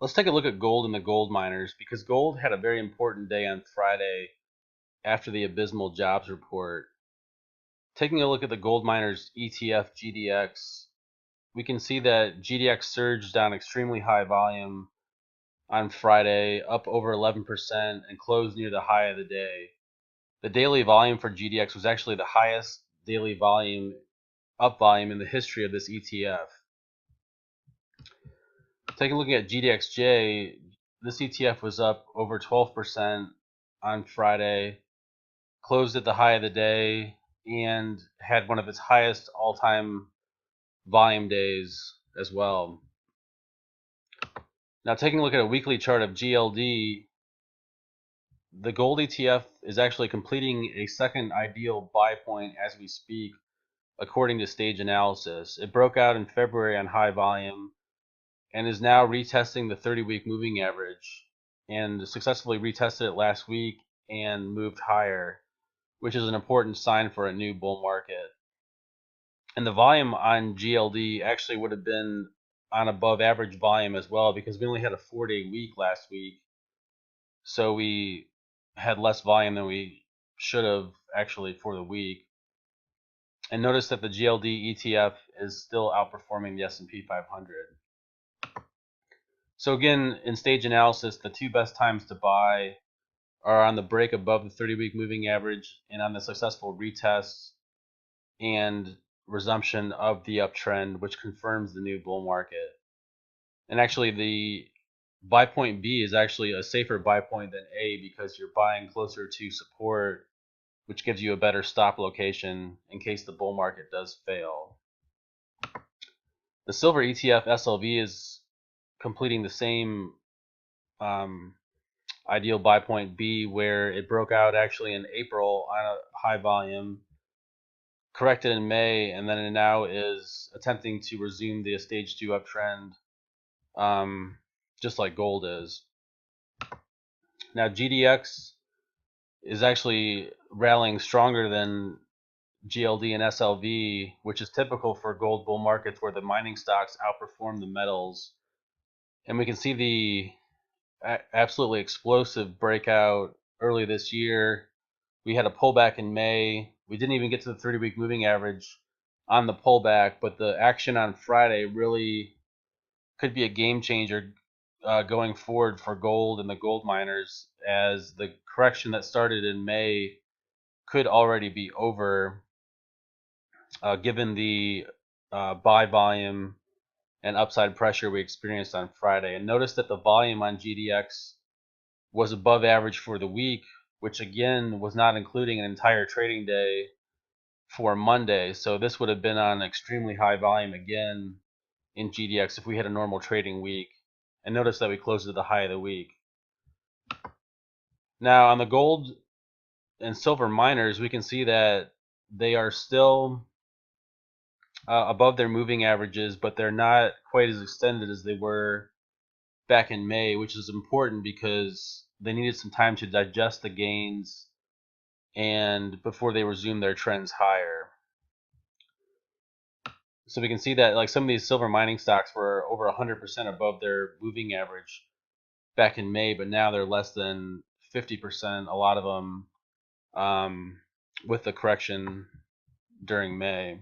Let's take a look at gold and the gold miners because gold had a very important day on Friday after the abysmal jobs report. Taking a look at the gold miners ETF GDX, we can see that GDX surged on extremely high volume on Friday, up over 11% and closed near the high of the day. The daily volume for GDX was actually the highest daily up volume in the history of this ETF. Taking a look at GDXJ, this ETF was up over 12% on Friday, closed at the high of the day, and had one of its highest all-time volume days as well. Now, taking a look at a weekly chart of GLD, the gold ETF is actually completing a second ideal buy point as we speak, according to Stage Analysis. It broke out in February on high volume and is now retesting the 30-week moving average and successfully retested it last week and moved higher, which is an important sign for a new bull market. And the volume on GLD actually would have been on above average volume as well because we only had a 4-day week last week. So we had less volume than we should have actually for the week. And notice that the GLD ETF is still outperforming the S&P 500. So again, in Stage Analysis, the two best times to buy are on the break above the 30-week moving average and on the successful retest and resumption of the uptrend, which confirms the new bull market. And actually, the buy point B is actually a safer buy point than A because you're buying closer to support, which gives you a better stop location in case the bull market does fail. The silver ETF SLV is completing the same ideal buy point B, where it broke out actually in April on a high volume, corrected in May, and then it now is attempting to resume the stage 2 uptrend, just like gold is. Now GDX is actually rallying stronger than GLD and SLV, which is typical for gold bull markets where the mining stocks outperform the metals. And we can see the absolutely explosive breakout early this year. We had a pullback in May. We didn't even get to the 30-week moving average on the pullback, but the action on Friday really could be a game changer going forward for gold and the gold miners, as the correction that started in May could already be over, given the buy volume and upside pressure we experienced on Friday. And notice that the volume on GDX was above average for the week, which again was not including an entire trading day for Monday. So this would have been on extremely high volume again in GDX if we had a normal trading week. And notice that we closed at the high of the week. Now on the gold and silver miners, we can see that they are still above their moving averages, but they're not quite as extended as they were back in May, which is important because they needed some time to digest the gains and before they resume their trends higher. So we can see that like some of these silver mining stocks were over 100% above their moving average back in May, but now they're less than 50%, a lot of them, with the correction during May.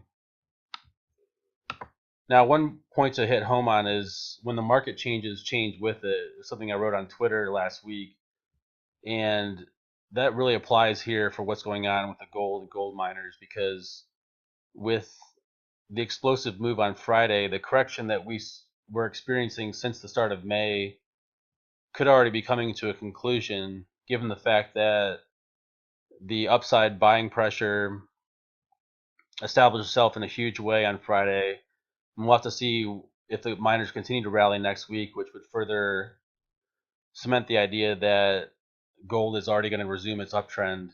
Now, one point to hit home on is when the market changes, change with it. It's something I wrote on Twitter last week, and that really applies here for what's going on with the gold and gold miners, because with the explosive move on Friday, the correction that we were experiencing since the start of May could already be coming to a conclusion, given the fact that the upside buying pressure established itself in a huge way on Friday. And we'll have to see if the miners continue to rally next week, which would further cement the idea that gold is already going to resume its uptrend